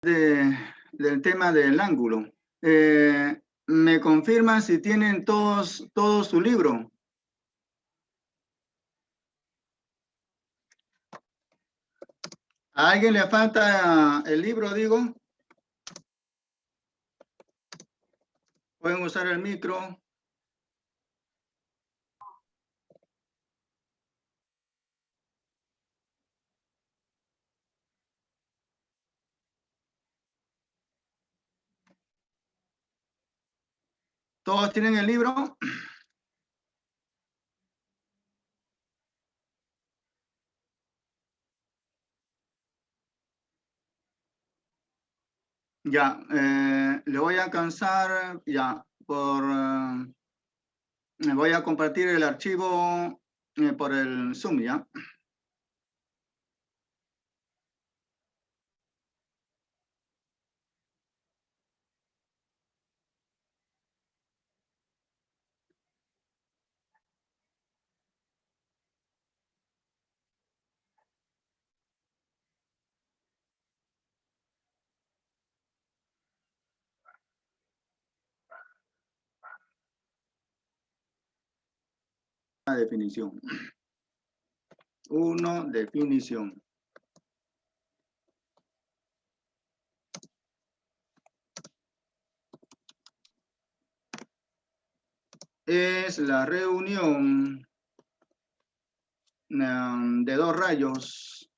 del tema del ángulo. ¿Me confirman si tienen todos su libro? ¿A alguien le falta el libro, digo? Pueden usar el micro. ¿Todos tienen el libro? Ya, le voy a alcanzar, ya, me voy a compartir el archivo por el Zoom, ¿ya? Definición. 1, definición. Es la reunión de dos rayos.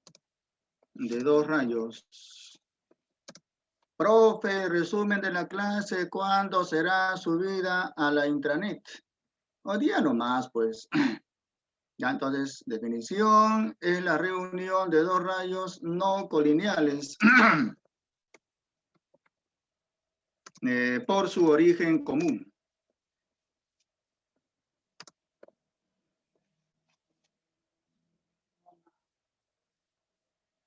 Profe, resumen de la clase, ¿cuándo será subida a la intranet? Hoy día nomás, pues. Ya, entonces, definición es la reunión de dos rayos no colineales por su origen común.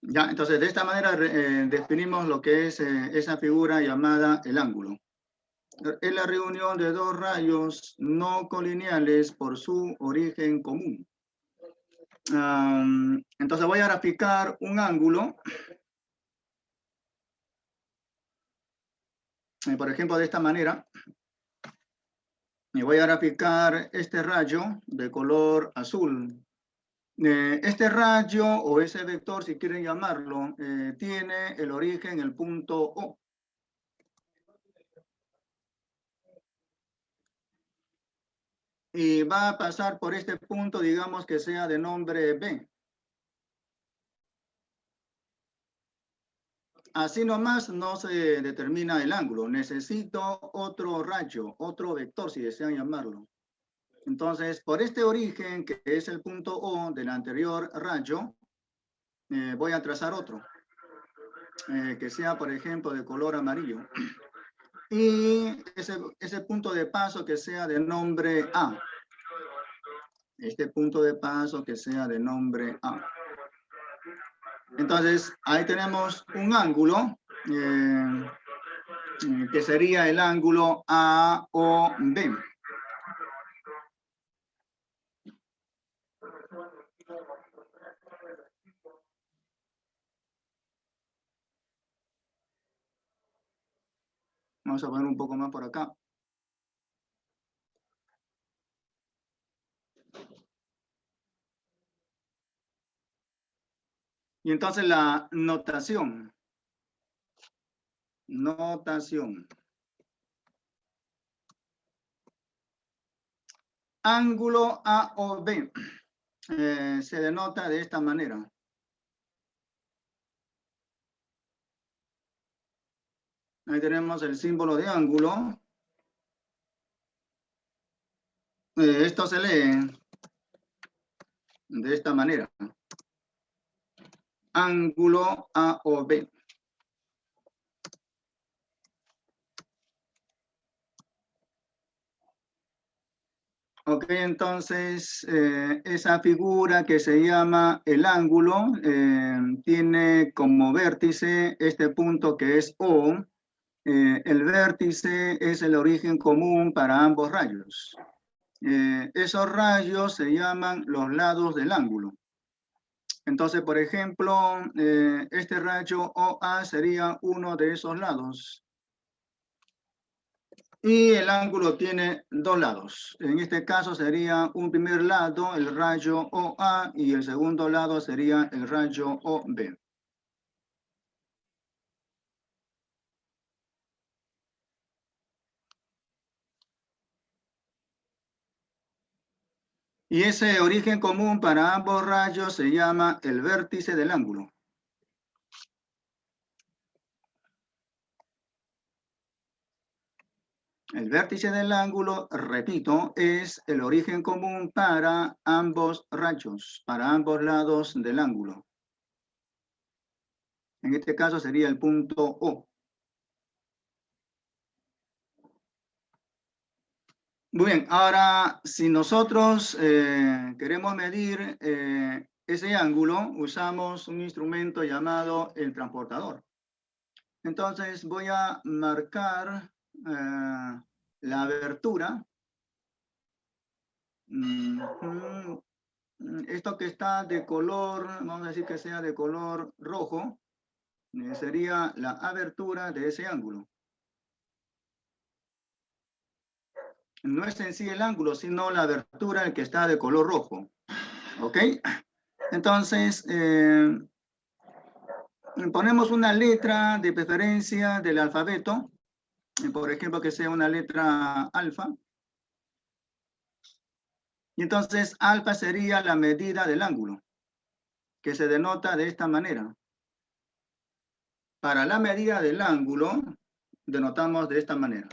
Ya, entonces, de esta manera definimos lo que es esa figura llamada el ángulo. Es la reunión de dos rayos no colineales por su origen común. Entonces voy a graficar un ángulo, por ejemplo, de esta manera. Y voy a graficar este rayo de color azul. Este rayo o ese vector, si quieren llamarlo, tiene el origen en el punto O. Y va a pasar por este punto, digamos que sea de nombre B. Así nomás no se determina el ángulo. Necesito otro rayo, otro vector, si desean llamarlo. Entonces, por este origen, que es el punto O del anterior rayo, voy a trazar otro, que sea, por ejemplo, de color amarillo. Y ese punto de paso que sea de nombre A. Este punto de paso que sea de nombre A. Entonces, ahí tenemos un ángulo que sería el ángulo AOB. Vamos a poner un poco más por acá. Y entonces la notación. Ángulo AOB se denota de esta manera. Ahí tenemos el símbolo de ángulo. Esto se lee de esta manera. Ángulo AOB. Ok, entonces esa figura que se llama el ángulo tiene como vértice este punto que es O. El vértice es el origen común para ambos rayos. Esos rayos se llaman los lados del ángulo. Entonces, por ejemplo, este rayo OA sería uno de esos lados. Y el ángulo tiene dos lados. En este caso sería un primer lado, el rayo OA, y el segundo lado sería el rayo OB. Y ese origen común para ambos rayos se llama el vértice del ángulo. El vértice del ángulo, repito, es el origen común para ambos rayos, para ambos lados del ángulo. En este caso sería el punto O. Muy bien, ahora si nosotros queremos medir ese ángulo, usamos un instrumento llamado el transportador. Entonces voy a marcar la abertura. Esto que está de color, vamos a decir que sea de color rojo, sería la abertura de ese ángulo. No es en sí el ángulo, sino la abertura el que está de color rojo. ¿Ok? Entonces, ponemos una letra de preferencia del alfabeto, por ejemplo, que sea una letra alfa. Y entonces, alfa sería la medida del ángulo, que se denota de esta manera. Para la medida del ángulo, denotamos de esta manera.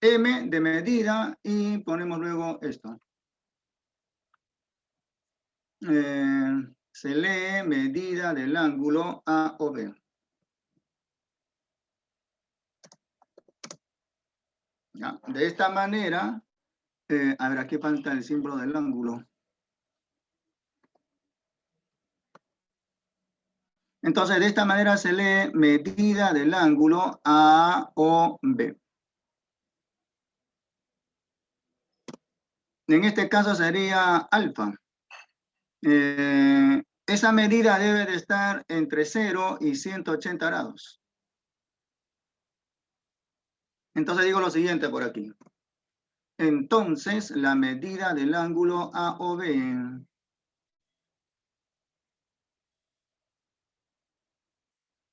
M de medida y ponemos luego esto. Se lee medida del ángulo A o B. ¿Ya? De esta manera, a ver, aquí falta el símbolo del ángulo. Entonces, de esta manera se lee medida del ángulo A o B. En este caso sería alfa. Esa medida debe de estar entre 0 y 180 grados. Entonces digo lo siguiente por aquí. Entonces, la medida del ángulo A o B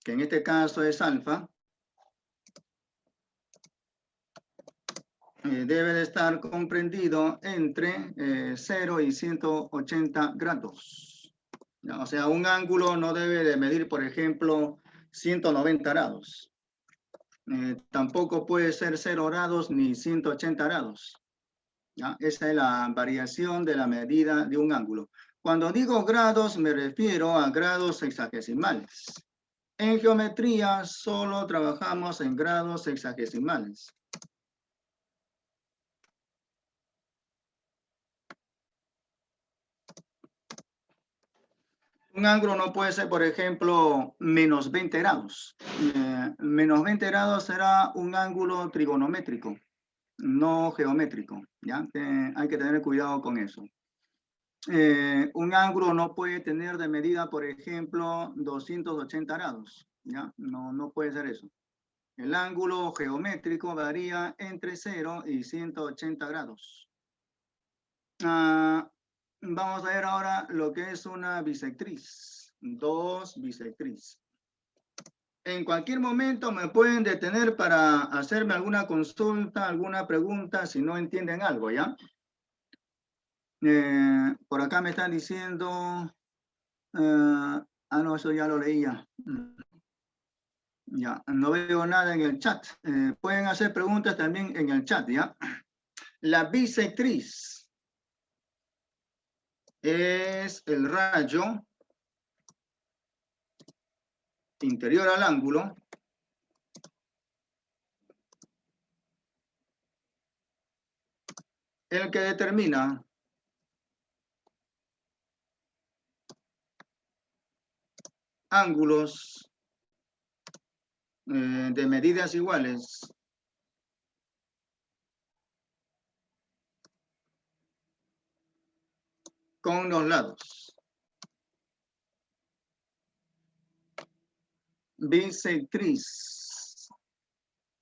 que en este caso es alfa, debe de estar comprendido entre 0 y 180 grados. O sea, un ángulo no debe de medir, por ejemplo, 190 grados. Tampoco puede ser 0 grados ni 180 grados. ¿Ya? Esa es la variación de la medida de un ángulo. Cuando digo grados, me refiero a grados sexagesimales. En geometría solo trabajamos en grados sexagesimales. Un ángulo no puede ser, por ejemplo, menos 20 grados. Menos 20 grados será un ángulo trigonométrico, no geométrico. ¿Ya? Hay que tener cuidado con eso. Un ángulo no puede tener de medida, por ejemplo, 280 grados. ¿Ya? No puede ser eso. El ángulo geométrico varía entre 0 y 180 grados. Vamos a ver ahora lo que es una bisectriz. Dos bisectriz. En cualquier momento me pueden detener para hacerme alguna consulta, alguna pregunta, si no entienden algo, ¿ya? Por acá me están diciendo... no, eso ya lo leía. Ya, no veo nada en el chat. Pueden hacer preguntas también en el chat, ¿ya? La bisectriz es el rayo interior al ángulo el que determina ángulos de medidas iguales con los lados. bisectriz.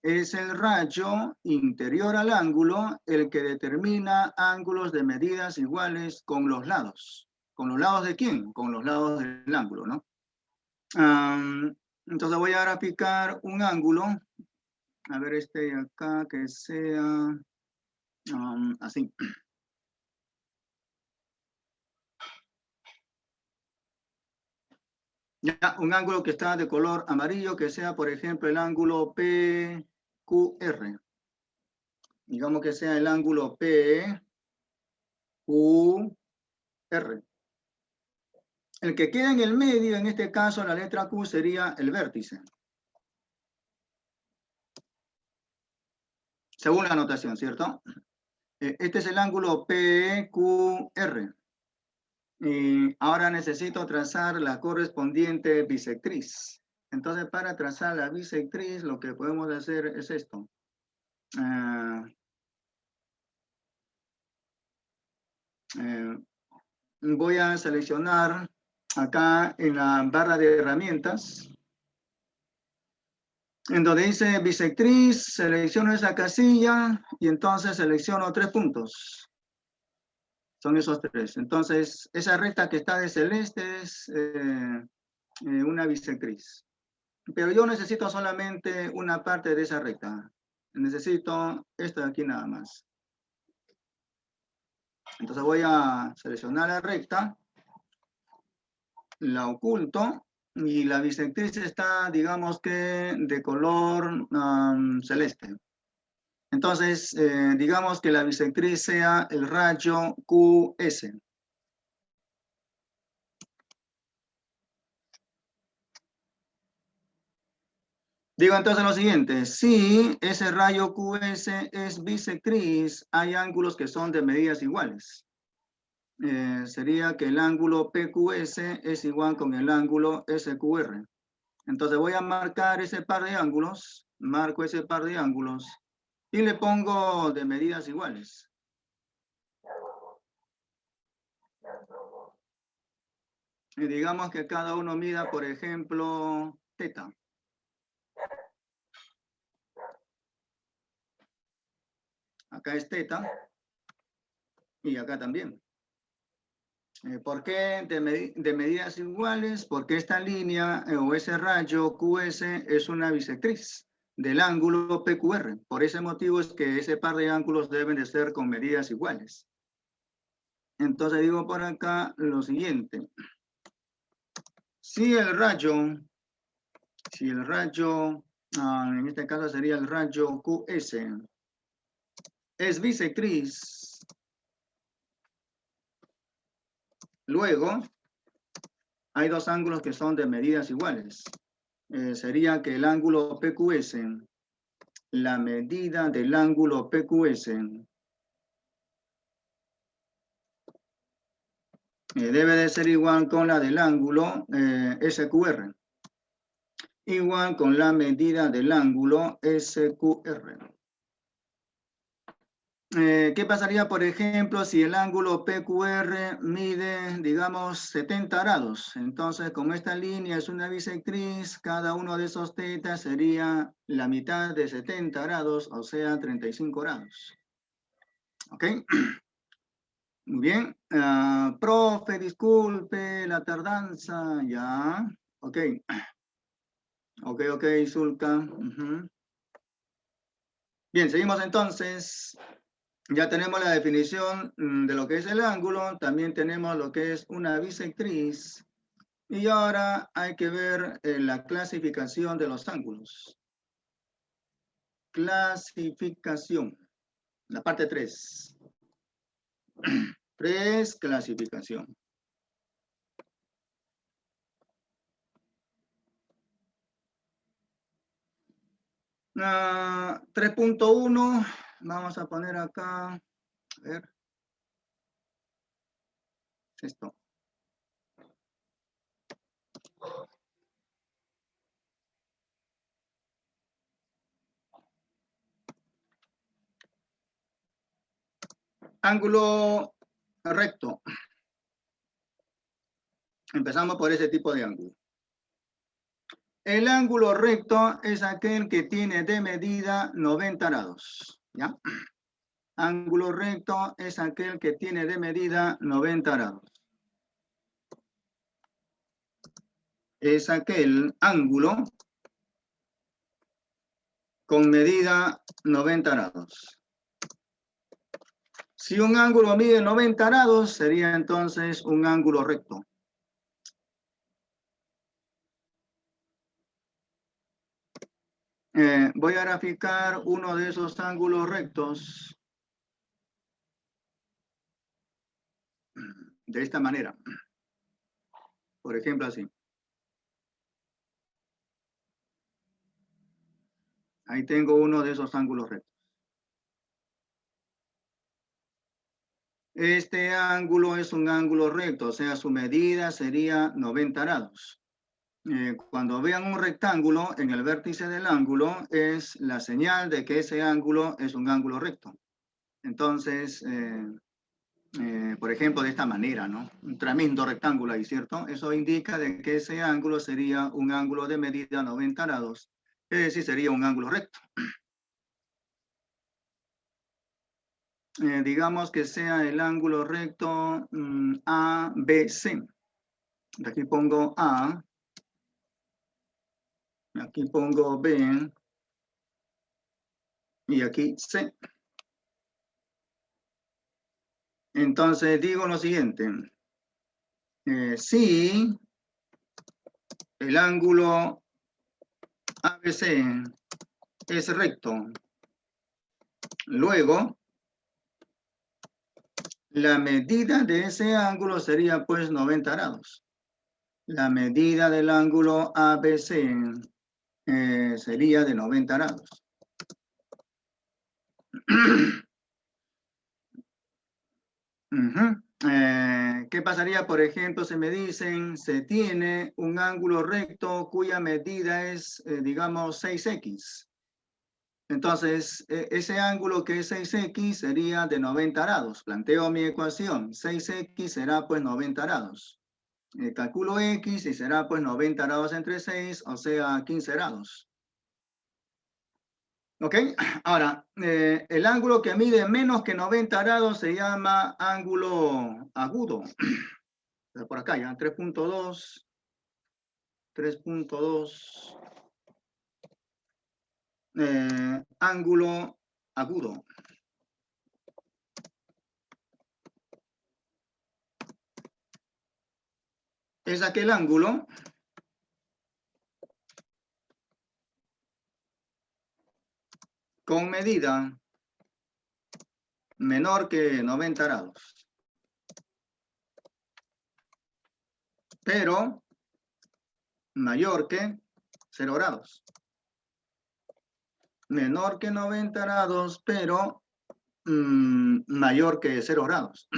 Es el rayo interior al ángulo el que determina ángulos de medidas iguales con los lados. ¿Con los lados de quién? Con los lados del ángulo, ¿no? Entonces voy a graficar un ángulo. A ver, este de acá que sea así. Ya, un ángulo que está de color amarillo, que sea, por ejemplo, el ángulo PQR. Digamos que sea el ángulo PQR. El que queda en el medio, en este caso, la letra Q sería el vértice. Según la notación, ¿cierto? Este es el ángulo PQR. Y ahora necesito trazar la correspondiente bisectriz. Entonces, para trazar la bisectriz, lo que podemos hacer es esto. Voy a seleccionar acá en la barra de herramientas, en donde dice bisectriz, selecciono esa casilla y entonces selecciono 3 puntos. Son esos 3. Entonces, esa recta que está de celeste es una bisectriz. Pero yo necesito solamente una parte de esa recta. Necesito esto de aquí nada más. Entonces voy a seleccionar la recta, la oculto, y la bisectriz está, digamos que, de color celeste. Entonces, digamos que la bisectriz sea el rayo QS. Digo entonces lo siguiente, si ese rayo QS es bisectriz, hay ángulos que son de medidas iguales. Sería que el ángulo PQS es igual con el ángulo SQR. Entonces voy a marcar ese par de ángulos, marco ese par de ángulos y le pongo de medidas iguales. Y digamos que cada uno mida, por ejemplo, teta. Acá es teta y acá también. ¿Por qué de medidas iguales? Porque esta línea o ese rayo QS es una bisectriz del ángulo PQR. Por ese motivo es que ese par de ángulos deben de ser con medidas iguales. Entonces digo por acá lo siguiente. Si el rayo, en este caso sería el rayo QS, es bisectriz, luego hay 2 ángulos que son de medidas iguales. Sería que el ángulo PQS, la medida del ángulo PQS debe de ser igual con la del ángulo SQR. Igual con la medida del ángulo SQR. ¿Qué pasaría, por ejemplo, si el ángulo PQR mide, digamos, 70 grados? Entonces, como esta línea es una bisectriz, cada uno de esos tetas sería la mitad de 70 grados, o sea, 35 grados. ¿Ok? Muy bien. Profe, disculpe la tardanza. Ya. Ok. Ok, Zulka. Bien, seguimos entonces. Ya tenemos la definición de lo que es el ángulo, también tenemos lo que es una bisectriz, y ahora hay que ver la clasificación de los ángulos. Clasificación, la parte 3. 3, clasificación. Uh, 3.1, vamos a poner acá, a ver, esto. Ángulo recto. Empezamos por ese tipo de ángulo. El ángulo recto es aquel que tiene de medida 90 grados. ¿Ya? Ángulo recto es aquel que tiene de medida 90 grados. Es aquel ángulo con medida 90 grados. Si un ángulo mide 90 grados, sería entonces un ángulo recto. Voy a graficar uno de esos ángulos rectos de esta manera. Por ejemplo, así. Ahí tengo uno de esos ángulos rectos. Este ángulo es un ángulo recto, o sea, su medida sería 90 grados. Cuando vean un rectángulo en el vértice del ángulo, es la señal de que ese ángulo es un ángulo recto. Entonces, por ejemplo, de esta manera, ¿no? Un tremendo rectángulo ahí, ¿cierto? Eso indica de que ese ángulo sería un ángulo de medida 90 grados, es decir, sería un ángulo recto. Digamos que sea el ángulo recto ABC. Aquí pongo A, aquí pongo B y aquí C. Entonces digo lo siguiente. Si el ángulo ABC es recto, luego la medida de ese ángulo sería pues 90 grados. La medida del ángulo ABC sería de 90 grados. ¿Qué pasaría, por ejemplo, si me dicen se tiene un ángulo recto cuya medida es, digamos, 6x? Entonces, ese ángulo que es 6x sería de 90 grados. Planteo mi ecuación. 6x será pues 90 grados. Calculo x y será pues 90 grados entre 6, o sea, 15 grados. ¿Ok? Ahora, el ángulo que mide menos que 90 grados se llama ángulo agudo. Por acá ya, 3.2. 3.2. Ángulo agudo. Es aquel ángulo con medida menor que 90 grados, pero mayor que 0 grados. Menor que 90 grados, pero mayor que 0 grados.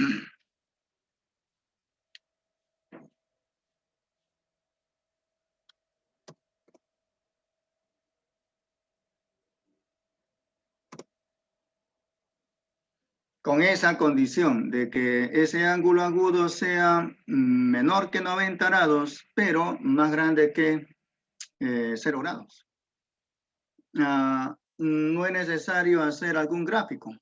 Con esa condición de que ese ángulo agudo sea menor que 90 grados, pero más grande que 0 grados. No es necesario hacer algún gráfico,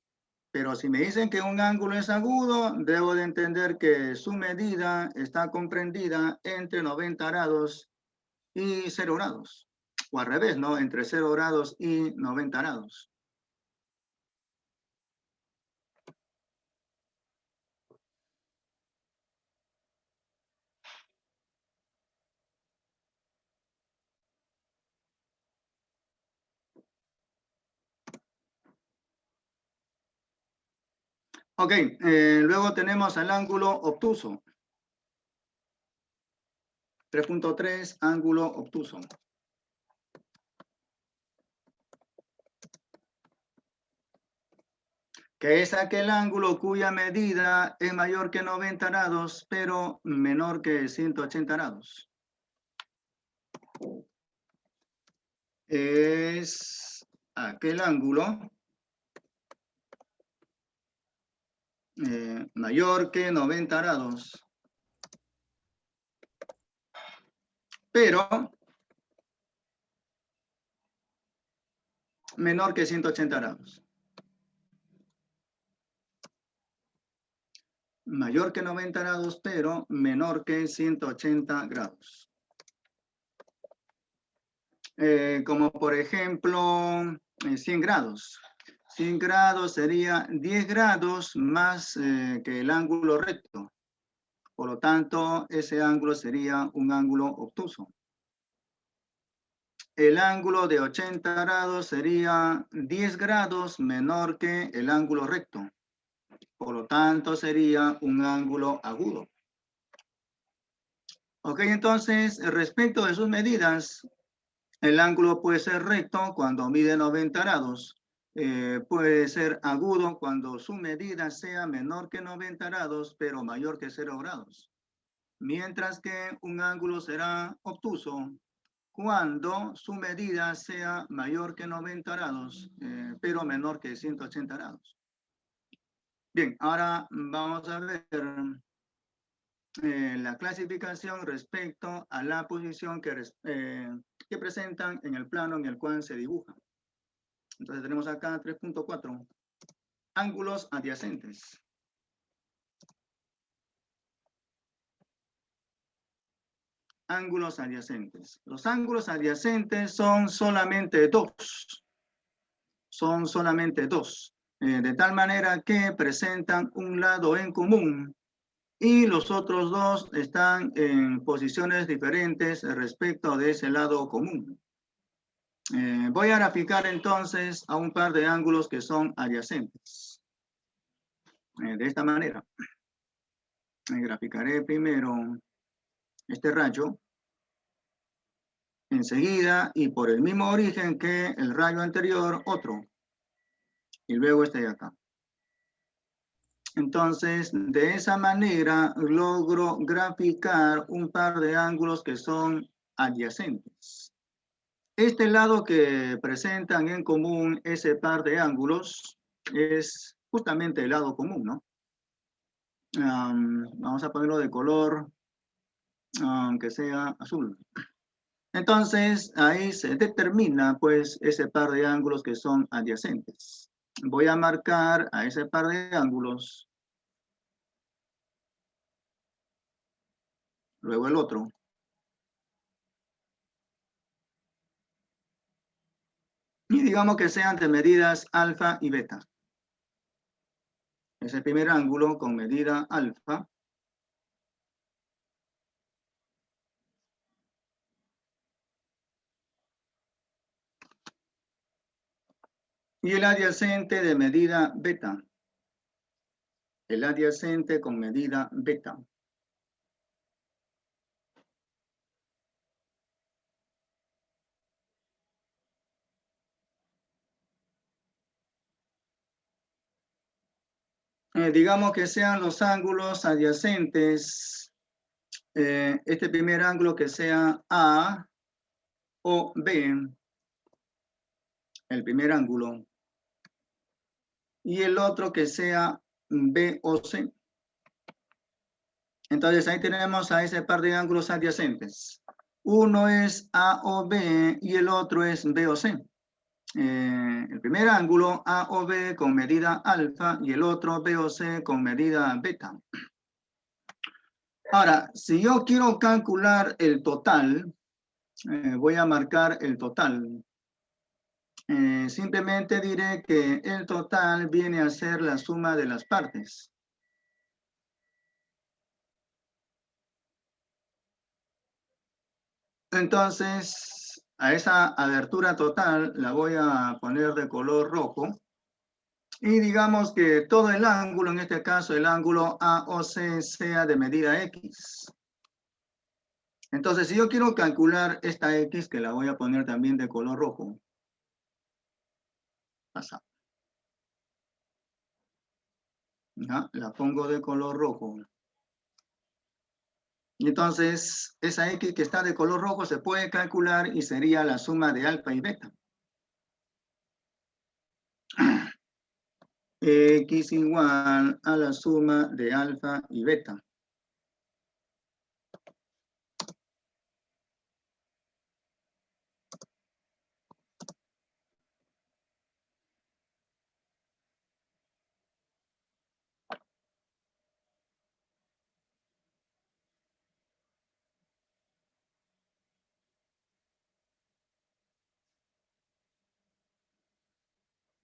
pero si me dicen que un ángulo es agudo, debo de entender que su medida está comprendida entre 90 grados y 0 grados, o al revés, ¿no? Entre 0 grados y 90 grados. Ok, luego tenemos el ángulo obtuso. 3.3, ángulo obtuso. Que es aquel ángulo cuya medida es mayor que 90 grados, pero menor que 180 grados. Es aquel ángulo mayor que 90 grados, pero menor que 180 grados. Mayor que 90 grados, pero menor que 180 grados. Como por ejemplo, 100 grados. 100 grados sería 10 grados más que el ángulo recto. Por lo tanto, ese ángulo sería un ángulo obtuso. El ángulo de 80 grados sería 10 grados menor que el ángulo recto. Por lo tanto, sería un ángulo agudo. Ok, entonces, respecto de sus medidas, el ángulo puede ser recto cuando mide 90 grados. Puede ser agudo cuando su medida sea menor que 90 grados, pero mayor que 0 grados. Mientras que un ángulo será obtuso cuando su medida sea mayor que 90 grados, pero menor que 180 grados. Bien, ahora vamos a ver la clasificación respecto a la posición que presentan en el plano en el cual se dibuja. Entonces tenemos acá 3.4, ángulos adyacentes. Ángulos adyacentes. Los ángulos adyacentes son solamente dos. Son solamente dos. De tal manera que presentan un lado en común y los otros dos están en posiciones diferentes respecto de ese lado común. Voy a graficar entonces a un par de ángulos que son adyacentes. De esta manera. Graficaré primero este rayo. Enseguida, y por el mismo origen que el rayo anterior, otro. Y luego este de acá. Entonces, de esa manera logro graficar un par de ángulos que son adyacentes. Este lado que presentan en común ese par de ángulos es justamente el lado común, ¿no? Vamos a ponerlo de color, aunque sea azul. Entonces, ahí se determina, pues, ese par de ángulos que son adyacentes. Voy a marcar a ese par de ángulos. Luego el otro. Y digamos que sean de medidas alfa y beta. Es el primer ángulo con medida alfa. Y el adyacente de medida beta. El adyacente con medida beta. Digamos que sean los ángulos adyacentes. Este primer ángulo que sea A o B. El primer ángulo. Y el otro que sea B o C. Entonces ahí tenemos a ese par de ángulos adyacentes. Uno es A o B y el otro es B o C. El primer ángulo A o B con medida alfa y el otro B o C con medida beta. Ahora, si yo quiero calcular el total, voy a marcar el total. Simplemente diré que el total viene a ser la suma de las partes. Entonces, a esa abertura total la voy a poner de color rojo. Y digamos que todo el ángulo, en este caso el ángulo AOC, sea de medida X. Entonces, si yo quiero calcular esta X, que la voy a poner también de color rojo. Pasa. ¿Ya? La pongo de color rojo. Y entonces, esa X que está de color rojo se puede calcular y sería la suma de alfa y beta. X igual a la suma de alfa y beta.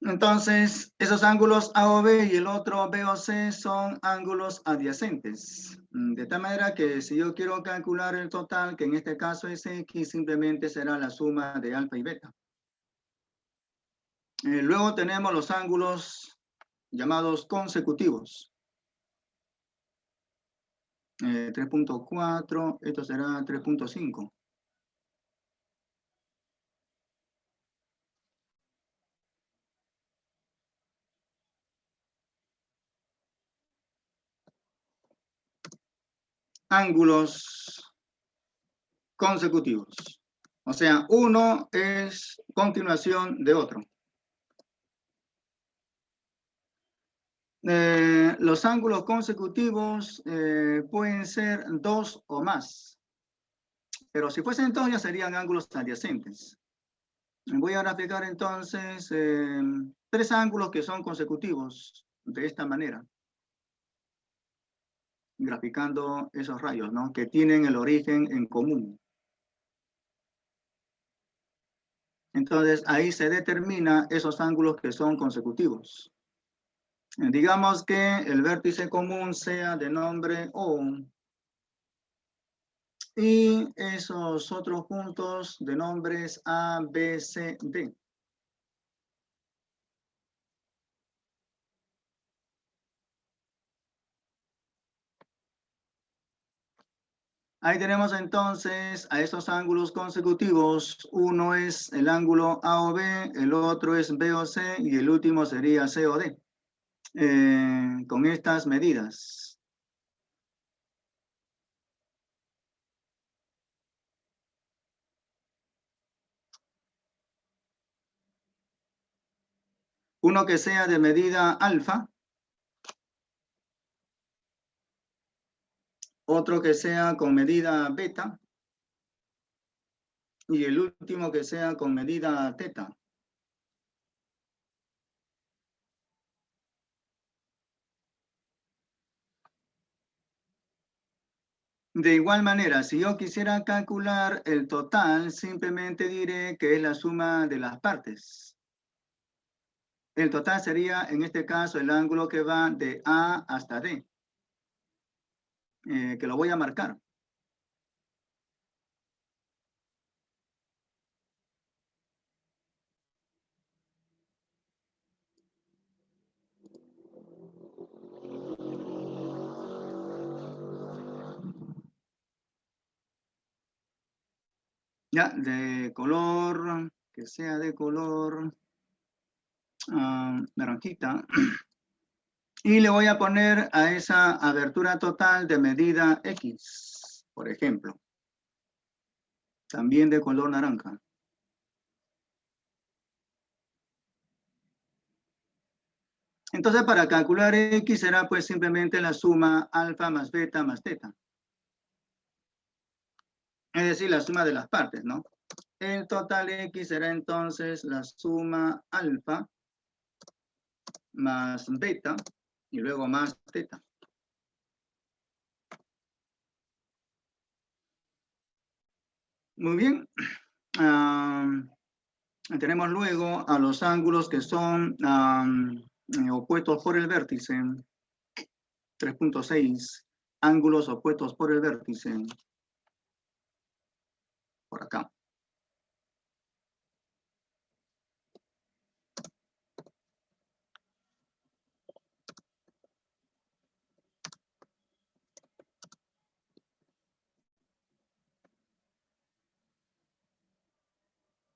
Entonces, esos ángulos AOB y el otro BOC son ángulos adyacentes. De tal manera que si yo quiero calcular el total, que en este caso es X, simplemente será la suma de alfa y beta. Luego tenemos los ángulos llamados consecutivos. 3.4, esto será 3.5. Ángulos consecutivos. O sea, uno es continuación de otro. Los ángulos consecutivos pueden ser 2 o más. Pero si fuesen 2 ya serían ángulos adyacentes. Voy a graficar entonces 3 ángulos que son consecutivos de esta manera. Graficando esos rayos, ¿no? Que tienen el origen en común. Entonces, ahí se determina esos ángulos que son consecutivos. Digamos que el vértice común sea de nombre O. Y esos otros puntos de nombres A, B, C, D. Ahí tenemos entonces a estos ángulos consecutivos. Uno es el ángulo AOB, el otro es BOC y el último sería COD. Con estas medidas. Uno que sea de medida alfa. Otro que sea con medida beta. Y el último que sea con medida teta. De igual manera, si yo quisiera calcular el total, simplemente diré que es la suma de las partes. El total sería, en este caso, el ángulo que va de A hasta D, que lo voy a marcar. Ya, de color, que sea de color naranjita. Y le voy a poner a esa abertura total de medida X, por ejemplo. También de color naranja. Entonces, para calcular X será pues simplemente la suma alfa más beta más teta. Es decir, la suma de las partes, ¿no? El total X será entonces la suma alfa más beta y luego más teta. Muy bien. Tenemos luego a los ángulos que son opuestos por el vértice. 3.6. Ángulos opuestos por el vértice. Por acá.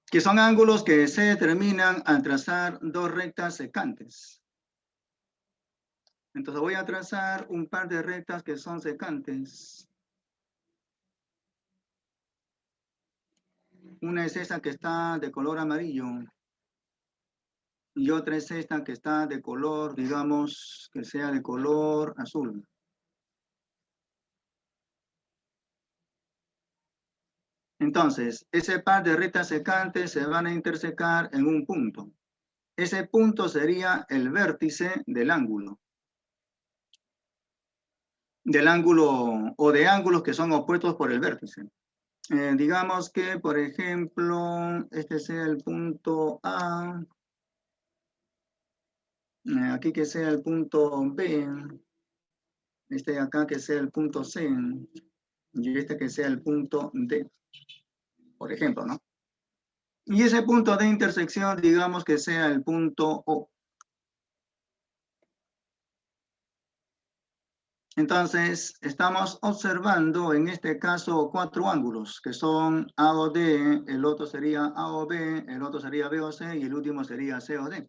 Que son ángulos que se determinan al trazar dos rectas secantes. Entonces voy a trazar un par de rectas que son secantes. Una es esta que está de color amarillo. Y otra es esta que está de color, digamos, que sea de color azul. Entonces, ese par de rectas secantes se van a intersecar en un punto. Ese punto sería el vértice del ángulo. Del ángulo o de ángulos que son opuestos por el vértice. Digamos que, por ejemplo, este sea el punto A Aquí que sea el punto B, este de acá que sea el punto C, y este que sea el punto D, por ejemplo, ¿no? Y ese punto de intersección, digamos que sea el punto O. Entonces, estamos observando en este caso 4 ángulos, que son AOD, el otro sería AOB, el otro sería BOC y el último sería COD.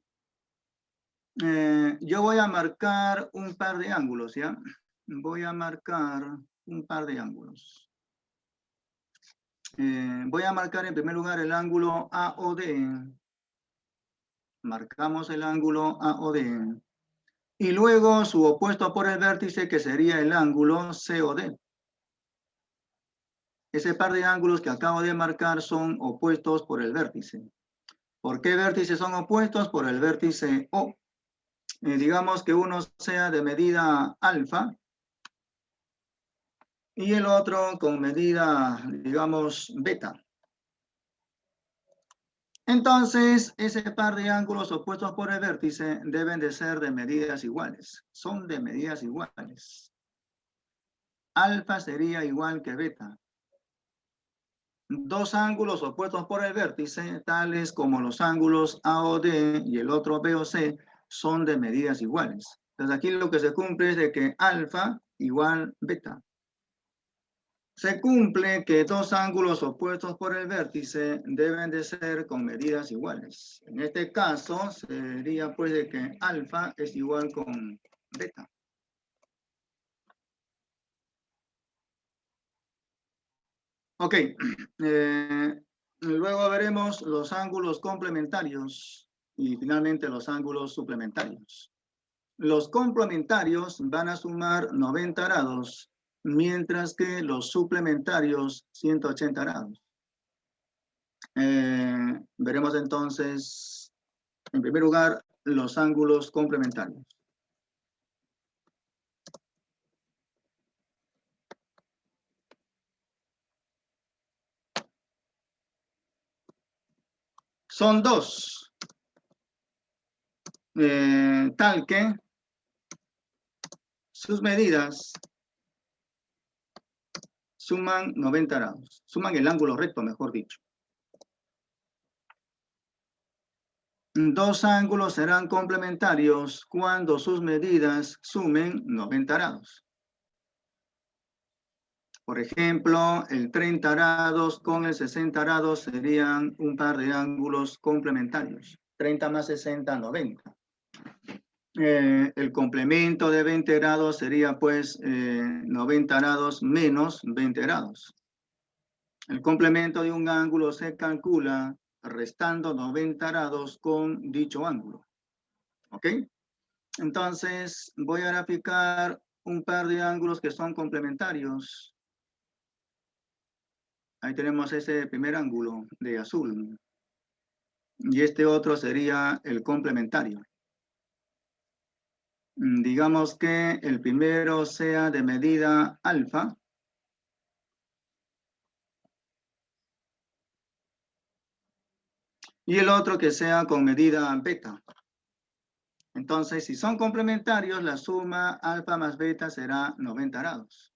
Yo voy a marcar un par de ángulos, ¿ya? Voy a marcar un par de ángulos. Voy a marcar en primer lugar el ángulo AOD. Marcamos el ángulo AOD. Y luego su opuesto por el vértice, que sería el ángulo COD. Ese par de ángulos que acabo de marcar son opuestos por el vértice. ¿Por qué vértices son opuestos? Por el vértice O. Digamos que uno sea de medida alfa y el otro con medida, digamos, beta. Entonces, ese par de ángulos opuestos por el vértice deben de ser de medidas iguales. Son de medidas iguales. Alfa sería igual que beta. Dos ángulos opuestos por el vértice, tales como los ángulos AOD y el otro BOC, son de medidas iguales. Entonces aquí lo que se cumple es de que alfa igual beta. Se cumple que dos ángulos opuestos por el vértice deben de ser con medidas iguales. En este caso sería pues de que alfa es igual con beta. Ok, luego veremos los ángulos complementarios y finalmente los ángulos suplementarios. Los complementarios van a sumar 90 grados, mientras que los suplementarios 180 grados. Veremos entonces, en primer lugar, los ángulos complementarios. Son dos, tal que sus medidas suman 90 grados, suman el ángulo recto, mejor dicho. Dos ángulos serán complementarios cuando sus medidas sumen 90 grados. Por ejemplo, el 30 grados con el 60 grados serían un par de ángulos complementarios. 30 más 60, 90. El complemento de 20 grados sería pues 90 grados menos 20 grados. El complemento de un ángulo se calcula restando 90 grados con dicho ángulo. ¿Ok? Entonces voy a graficar un par de ángulos que son complementarios. Ahí tenemos ese primer ángulo de azul. Y este otro sería el complementario. Digamos que el primero sea de medida alfa. Y el otro que sea con medida beta. Entonces, si son complementarios, la suma alfa más beta será 90 grados.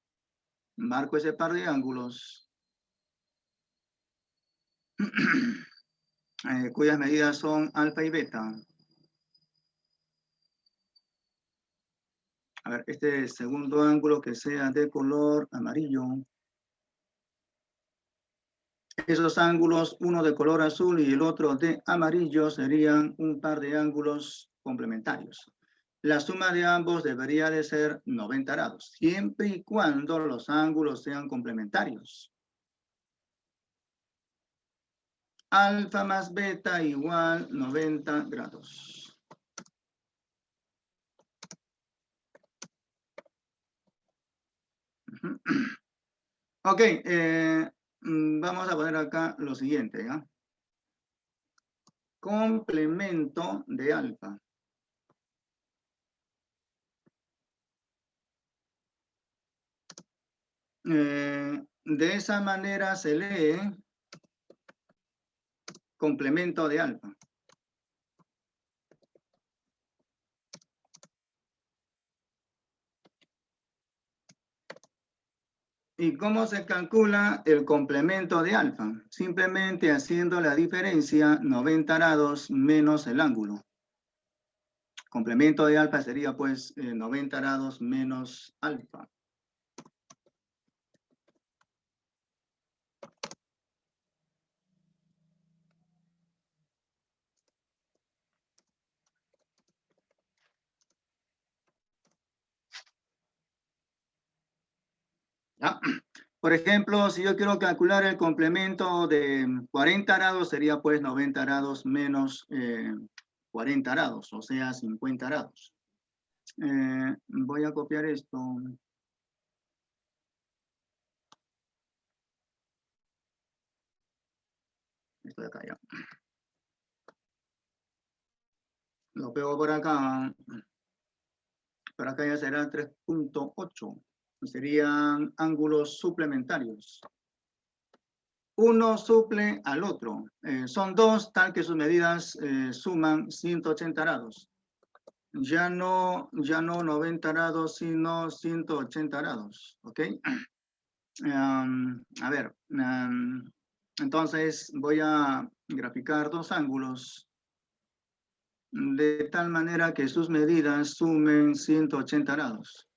Marco ese par de ángulos. Cuyas medidas son alfa y beta. A ver, este segundo ángulo que sea de color amarillo. Esos ángulos, uno de color azul y el otro de amarillo, serían un par de ángulos complementarios. La suma de ambos debería de ser 90 grados, siempre y cuando los ángulos sean complementarios. Alfa más beta igual 90 grados. Ok, vamos a poner acá lo siguiente, ¿ya? Complemento de alfa. De esa manera se lee complemento de alfa. ¿Y cómo se calcula el complemento de alfa? Simplemente haciendo la diferencia 90 grados menos el ángulo. Complemento de alfa sería pues 90 grados menos alfa. ¿Ya? Por ejemplo, si yo quiero calcular el complemento de 40 grados, sería pues 90 grados menos 40 grados, o sea, 50 grados. Voy a copiar esto. Esto de acá ya. Lo pego por acá. Por acá ya será 3.8. Serían ángulos suplementarios. Uno suple al otro. Son dos, tal que sus medidas suman 180 grados. Ya no 90 grados, sino 180 grados. ¿Ok? A ver. Entonces voy a graficar dos ángulos de tal manera que sus medidas sumen 180 grados.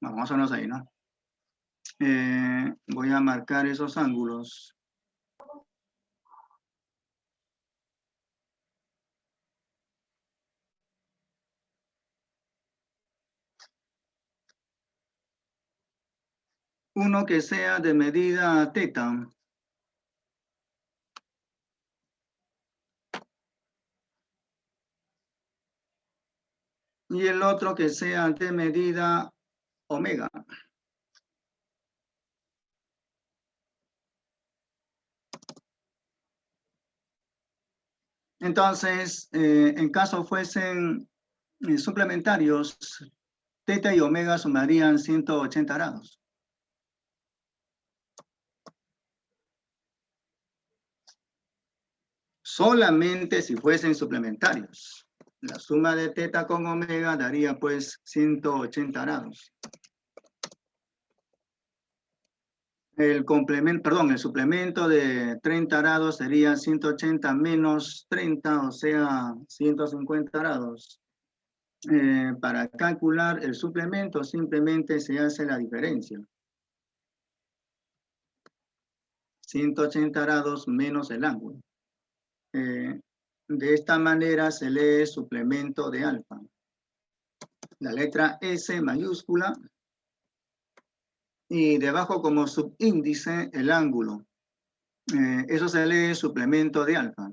Bueno, más o menos ahí, ¿no? Voy a marcar esos ángulos. Uno que sea de medida teta. Y el otro que sea de medida omega. Entonces, en caso fuesen suplementarios, teta y omega sumarían 180 grados. Solamente si fuesen suplementarios. La suma de teta con omega daría pues 180 grados. El suplemento de 30 grados sería 180 menos 30, o sea, 150 grados. Para calcular el suplemento simplemente se hace la diferencia. 180 grados menos el ángulo. De esta manera se lee suplemento de alfa. La letra S mayúscula y debajo como subíndice el ángulo. Eso se lee suplemento de alfa.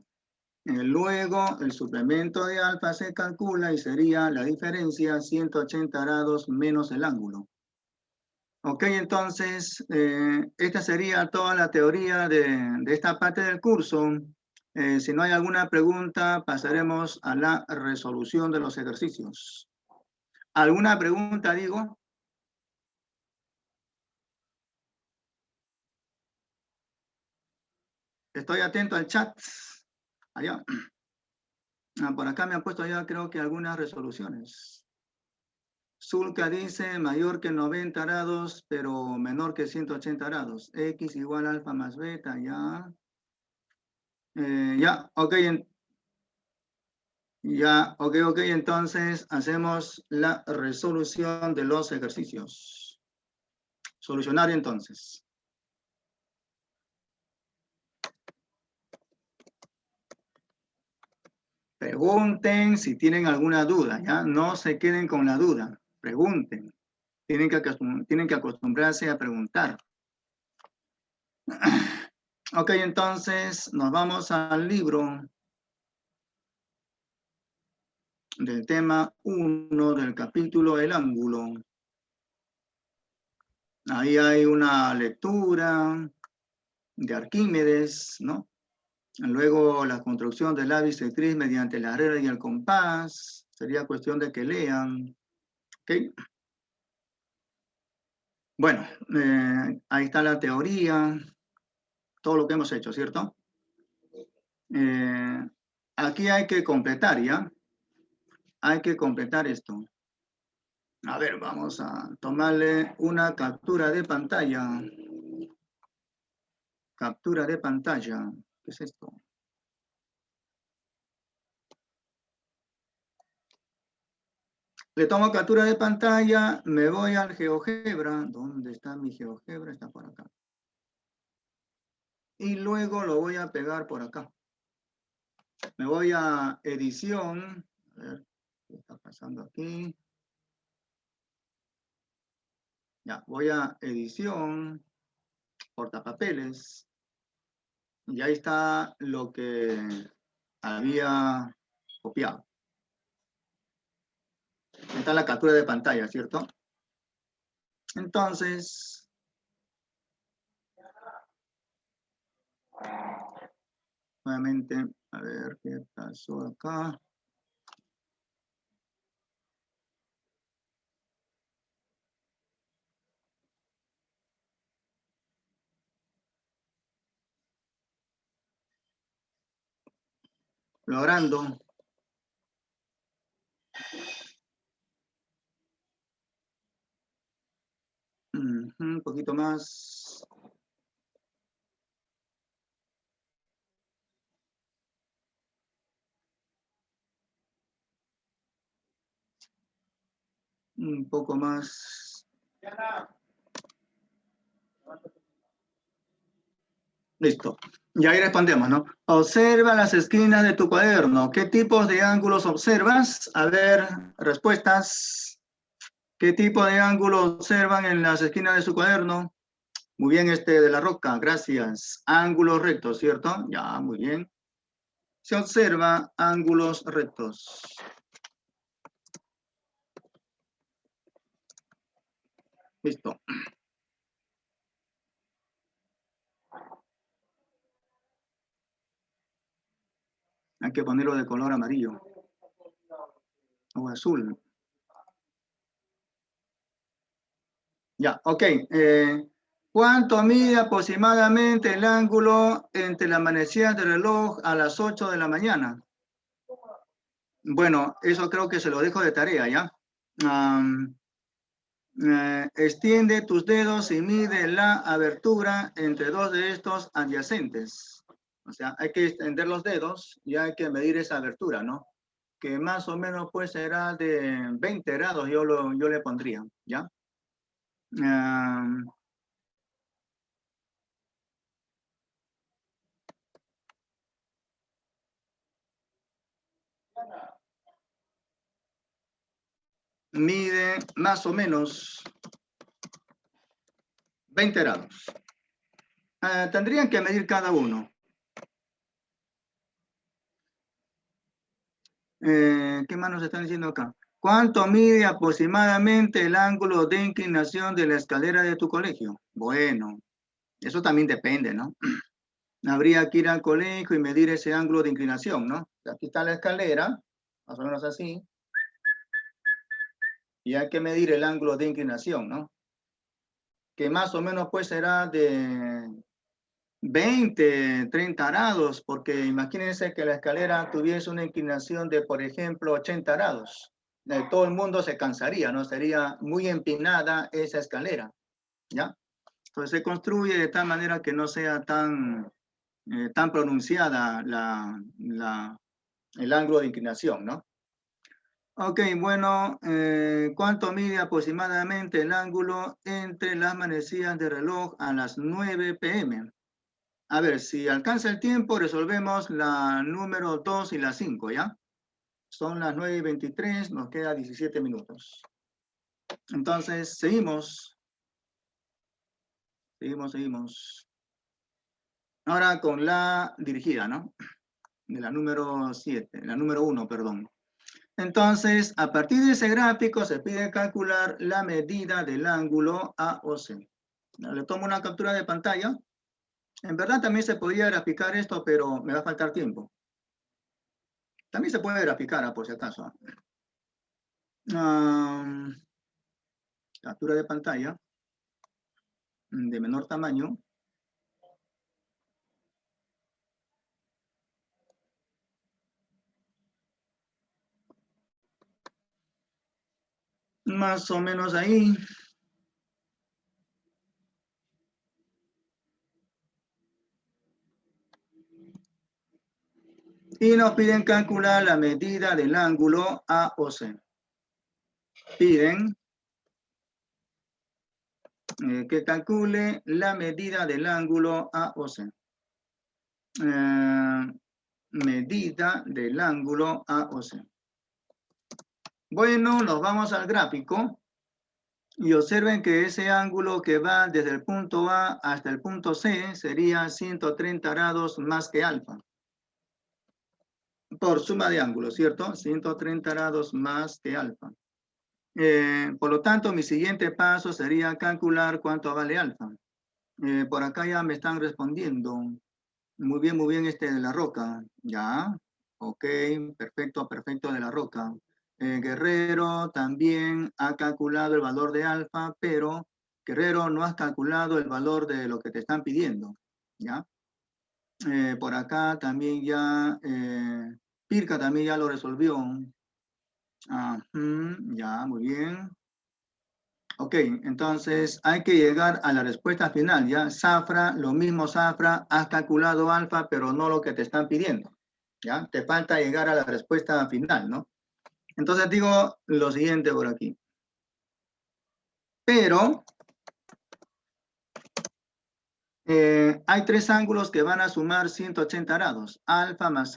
Luego el suplemento de alfa se calcula y sería la diferencia 180 grados menos el ángulo. Ok, entonces esta sería toda la teoría de esta parte del curso. Si no hay alguna pregunta, pasaremos a la resolución de los ejercicios. ¿Alguna pregunta, digo? Estoy atento al chat. Allá. Por acá me han puesto ya creo que algunas resoluciones. Zulka dice mayor que 90 grados, pero menor que 180 grados. X igual alfa más beta, ya. Ya, ok. Ya, ok, entonces hacemos la resolución de los ejercicios. Solucionar entonces. Pregunten si tienen alguna duda, ¿ya? No se queden con la duda, pregunten. Tienen que acostumbrarse a preguntar. Ok, entonces nos vamos al libro del tema 1 del capítulo El ángulo. Ahí hay una lectura de Arquímedes, ¿no? Luego la construcción del la bisectriz mediante la regla y el compás. Sería cuestión de que lean. ¿Ok? Bueno, ahí está la teoría. todo lo que hemos hecho, ¿cierto? Aquí hay que completar, ¿ya? Hay que completar esto. A ver, vamos a tomarle una captura de pantalla. Captura de pantalla. ¿Qué es esto? Le tomo captura de pantalla, me voy al GeoGebra. ¿Dónde está mi GeoGebra? Está por acá. Y luego lo voy a pegar por acá. Me voy a edición. A ver, ¿qué está pasando aquí? Ya, voy a edición, portapapeles. Y ahí está lo que había copiado. Ahí está la captura de pantalla, ¿cierto? Entonces, nuevamente, a ver qué pasó acá. Logrando. Un poquito más. Un poco más. Listo. Y ahí respondemos, ¿no? Observa las esquinas de tu cuaderno. ¿Qué tipos de ángulos observas? A ver, respuestas. ¿Qué tipo de ángulo observan en las esquinas de su cuaderno? Muy bien, de la Roca, gracias. Ángulos rectos, ¿cierto? Ya, muy bien. Se observa ángulos rectos. Listo. Hay que ponerlo de color amarillo o azul. Ya, ok. ¿Cuánto mide aproximadamente el ángulo entre la manecilla del reloj a las 8 de la mañana? Bueno, eso creo que se lo dejo de tarea, ¿ya? Extiende tus dedos y mide la abertura entre dos de estos adyacentes. O sea, hay que extender los dedos y hay que medir esa abertura, ¿no? Que más o menos pues será de 20 grados, yo le pondría, ¿ya? Mide más o menos 20 grados. Tendrían que medir cada uno. ¿Qué más nos están diciendo acá? ¿Cuánto mide aproximadamente el ángulo de inclinación de la escalera de tu colegio? Bueno, eso también depende, ¿no? Habría que ir al colegio y medir ese ángulo de inclinación, ¿no? Aquí está la escalera, más o menos así, y hay que medir el ángulo de inclinación, ¿no? Que más o menos pues será de 20, 30 grados, porque imagínense que la escalera tuviese una inclinación de, por ejemplo, 80 grados. Todo el mundo se cansaría, ¿no? Sería muy empinada esa escalera, ¿ya? Entonces se construye de tal manera que no sea tan pronunciada el ángulo de inclinación, ¿no? Ok, bueno, ¿cuánto mide aproximadamente el ángulo entre las manecillas de reloj a las 9 p.m.? A ver, si alcanza el tiempo, resolvemos la número 2 y la 5, ¿ya? Son las 9:23, nos queda 17 minutos. Entonces, seguimos. Seguimos. Ahora con la dirigida, ¿no? De la número 7, la número 1, perdón. Entonces, a partir de ese gráfico se pide calcular la medida del ángulo AOC. Le tomo una captura de pantalla. En verdad también se podría graficar esto, pero me va a faltar tiempo. También se puede graficar, por si acaso. Captura de pantalla de menor tamaño. Más o menos ahí. Y nos piden calcular la medida del ángulo AOC. Piden que calcule la medida del ángulo AOC. Medida del ángulo AOC. Bueno, nos vamos al gráfico y observen que ese ángulo que va desde el punto A hasta el punto C sería 130 grados más que alfa. Por suma de ángulos, ¿cierto? 130 grados más que alfa. Por lo tanto, mi siguiente paso sería calcular cuánto vale alfa. Por acá ya me están respondiendo. Muy bien, de la Roca. Ya, ok, perfecto, de la Roca. Guerrero también ha calculado el valor de alfa, pero Guerrero no has calculado el valor de lo que te están pidiendo. ¿Ya? Por acá también ya, Pirca también ya lo resolvió. Ya, muy bien. Ok, entonces hay que llegar a la respuesta final, ¿ya? Zafra, lo mismo Zafra, has calculado alfa, pero no lo que te están pidiendo, ¿ya? Te falta llegar a la respuesta final, ¿no? Entonces digo lo siguiente por aquí. Pero hay tres ángulos que van a sumar 180 grados. Alfa más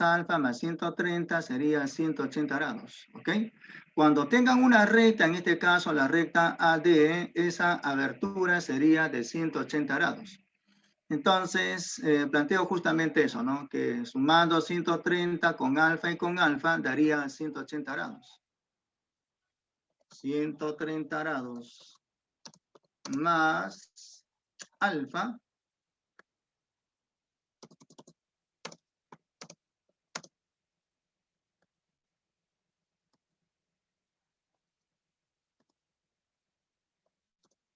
130 sería 180 grados, ¿ok? Cuando tengan una recta, en este caso la recta AD, esa abertura sería de 180 grados. Entonces, planteo justamente eso, ¿no? Que sumando 130 con alfa y con alfa daría 180 grados. 130 grados más alfa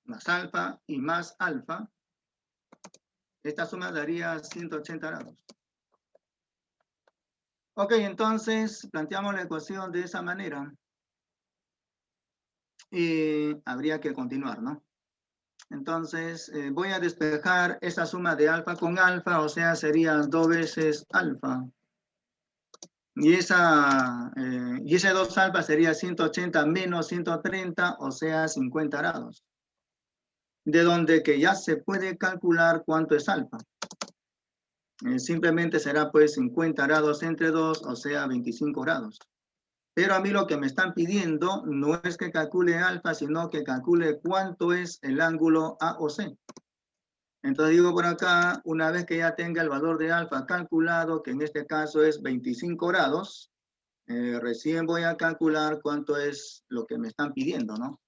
más alfa y más alfa. Esta suma daría 180 grados. Ok, entonces planteamos la ecuación de esa manera. Y habría que continuar, ¿no? Entonces, voy a despejar esa suma de alfa con alfa, o sea, sería 2 veces alfa. Y ese 2 alfa sería 180 menos 130, o sea, 50 grados. De donde que ya se puede calcular cuánto es alfa. Simplemente será pues 50 grados entre 2, o sea, 25 grados. Pero a mí lo que me están pidiendo no es que calcule alfa, sino que calcule cuánto es el ángulo AOC. Entonces digo por acá, una vez que ya tenga el valor de alfa calculado, que en este caso es 25 grados, recién voy a calcular cuánto es lo que me están pidiendo, ¿no?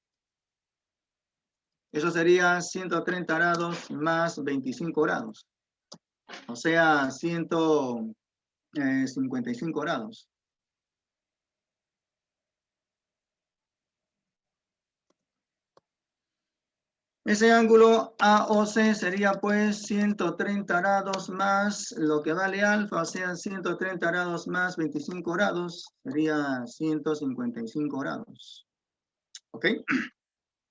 Eso sería 130 grados más 25 grados. O sea, 155 grados. Ese ángulo AOC sería pues 130 grados más lo que vale alfa, o sea, 130 grados más 25 grados, sería 155 grados. ¿Ok?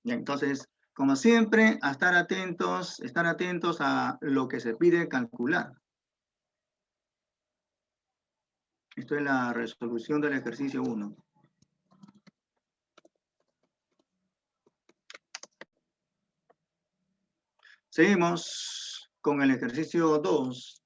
Y entonces, como siempre, a estar atentos a lo que se pide calcular. Esto es la resolución del ejercicio 1. Seguimos con el ejercicio 2.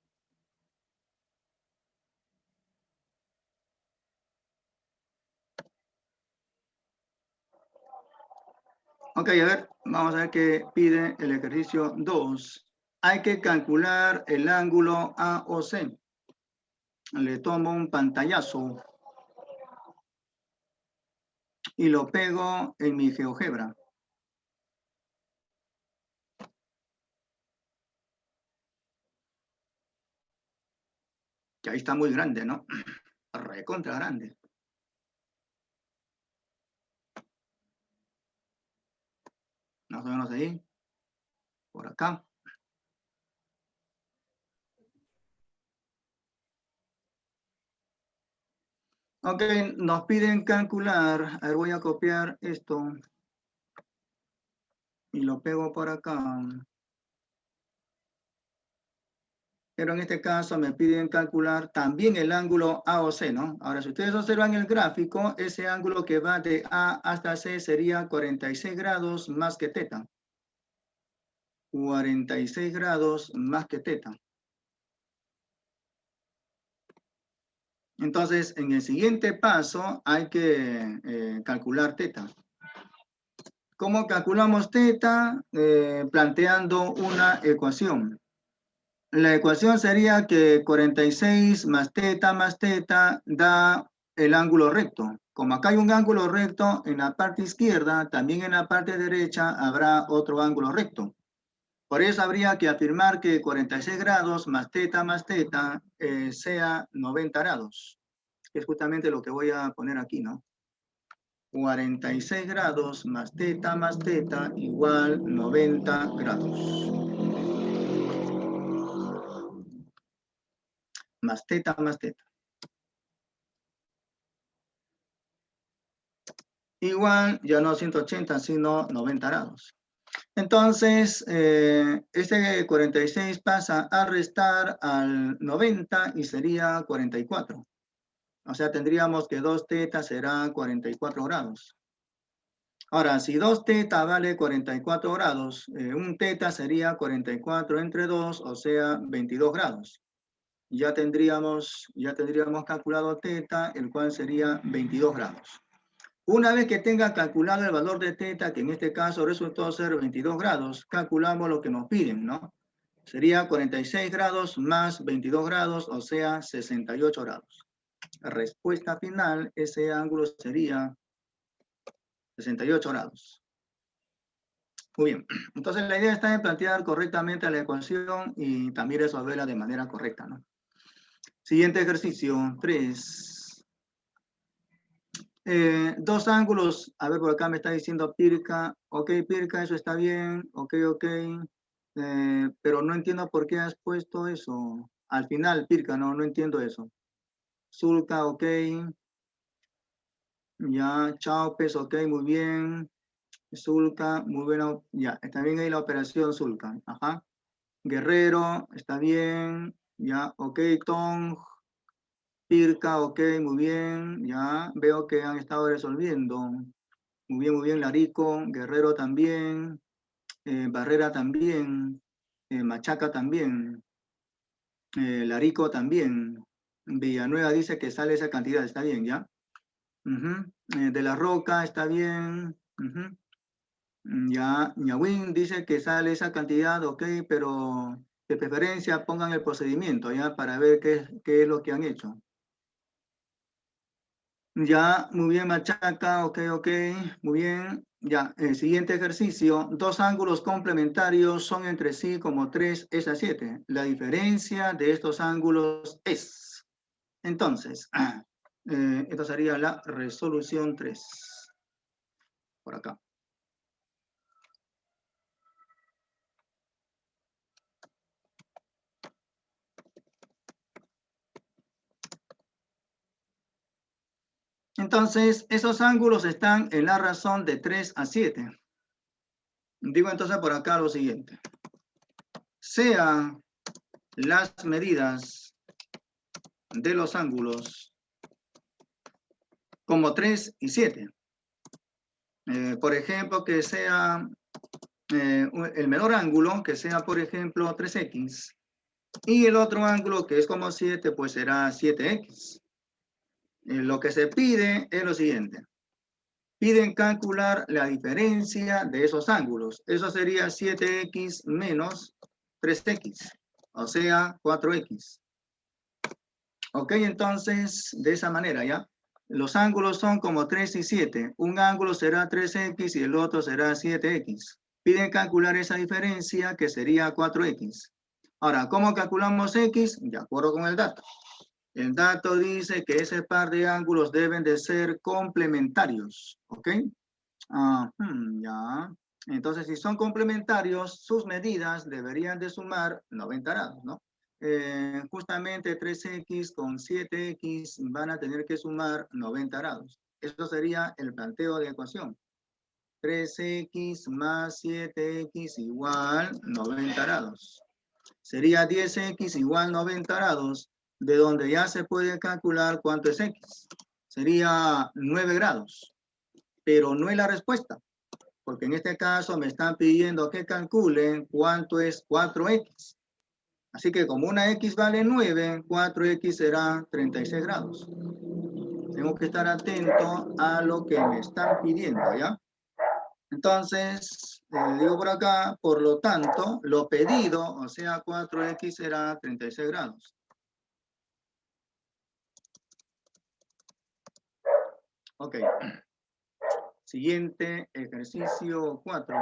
Ok, a ver, vamos a ver qué pide el ejercicio 2. Hay que calcular el ángulo AOC. Le tomo un pantallazo y lo pego en mi GeoGebra. Que ahí está muy grande, ¿no? Recontra grande. Más o menos ahí. Por acá. Ok, nos piden calcular. A ver, voy a copiar esto. y lo pego por acá. Pero en este caso me piden calcular también el ángulo AOC, ¿no? Ahora, si ustedes observan el gráfico, ese ángulo que va de A hasta C sería 46 grados más que teta. 46 grados más que teta. Entonces, en el siguiente paso hay que calcular teta. ¿Cómo calculamos teta? Planteando una ecuación. La ecuación sería que 46 más teta da el ángulo recto. Como acá hay un ángulo recto en la parte izquierda, también en la parte derecha habrá otro ángulo recto. Por eso habría que afirmar que 46 grados más teta sea 90 grados. Es justamente lo que voy a poner aquí, ¿no? 46 grados más teta igual 90 grados. Más teta. Igual, ya no 180, sino 90 grados. Entonces, este 46 pasa a restar al 90 y sería 44. O sea, tendríamos que 2 teta será 44 grados. Ahora, si 2 teta vale 44 grados, un teta sería 44 entre 2, o sea, 22 grados. Ya tendríamos calculado teta, el cual sería 22 grados. Una vez que tenga calculado el valor de teta, que en este caso resultó ser 22 grados, calculamos lo que nos piden, ¿no? Sería 46 grados más 22 grados, o sea, 68 grados. La respuesta final, ese ángulo sería 68 grados. Muy bien, entonces la idea está en plantear correctamente la ecuación y también resolverla de manera correcta, ¿no? Siguiente ejercicio, 3. Dos ángulos, a ver, por acá me está diciendo Pirca. Ok, Pirca, eso está bien. Ok. Pero no entiendo por qué has puesto eso. Al final, Pirca, no entiendo eso. Zulca, ok. Ya, Chaupes, ok, muy bien. Zulca, muy bueno. Ya, está bien ahí la operación Zulca. Ajá. Guerrero, está bien. Ya, ok, Tong. Pirca, ok, muy bien. Ya, veo que han estado resolviendo. Muy bien, Larico, Guerrero también, Barrera también, Machaca también, Larico también. Villanueva dice que sale esa cantidad, está bien, ¿ya? De la Roca está bien. Ya, Ñawin dice que sale esa cantidad, ok, pero de preferencia pongan el procedimiento, ¿ya? Para ver qué es lo que han hecho. Ya, muy bien, Machaca, ok, muy bien. Ya, el siguiente ejercicio, dos ángulos complementarios son entre sí como 3 es a 7. La diferencia de estos ángulos es. Entonces, esta sería la resolución 3. Por acá. Entonces, esos ángulos están en la razón de 3 a 7. Digo entonces por acá lo siguiente. Sean las medidas de los ángulos como 3 y 7. Por ejemplo, que sea el menor ángulo, que sea, por ejemplo, 3x. Y el otro ángulo, que es como 7, pues será 7x. Lo que se pide es lo siguiente. Piden calcular la diferencia de esos ángulos. Eso sería 7x menos 3x, o sea, 4x. Ok, entonces, de esa manera, ¿ya? Los ángulos son como 3 y 7. Un ángulo será 3x y el otro será 7x. Piden calcular esa diferencia, que sería 4x. Ahora, ¿cómo calculamos x? De acuerdo con el dato. El dato dice que ese par de ángulos deben de ser complementarios, ¿ok? Ya. Entonces, si son complementarios, sus medidas deberían de sumar 90 grados, ¿no? Justamente 3x con 7x van a tener que sumar 90 grados. Esto sería el planteo de ecuación. 3x más 7x igual 90 grados. Sería 10x igual 90 grados, de donde ya se puede calcular cuánto es x. Sería 9 grados, pero no es la respuesta, porque en este caso me están pidiendo que calculen cuánto es 4x. Así que como una x vale 9, 4x será 36 grados. Tengo que estar atento a lo que me están pidiendo, ¿ya? Entonces, digo por acá, por lo tanto, lo pedido, o sea, 4x será 36 grados. Ok. Siguiente, ejercicio 4.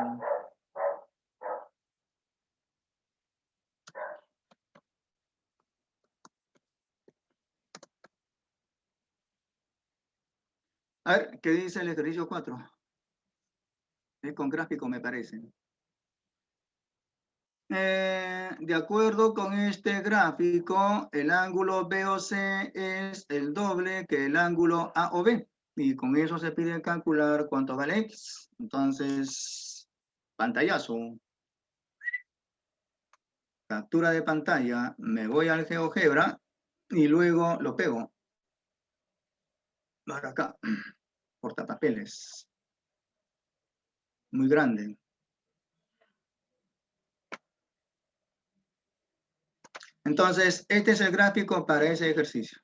A ver, ¿qué dice el ejercicio 4? Es con gráfico, me parece. De acuerdo con este gráfico, el ángulo BOC es el doble que el ángulo AOB. Y con eso se pide calcular cuánto vale X. Entonces, pantallazo. Captura de pantalla. Me voy al GeoGebra y luego lo pego. Para acá. Portapapeles. Muy grande. Entonces, este es el gráfico para ese ejercicio.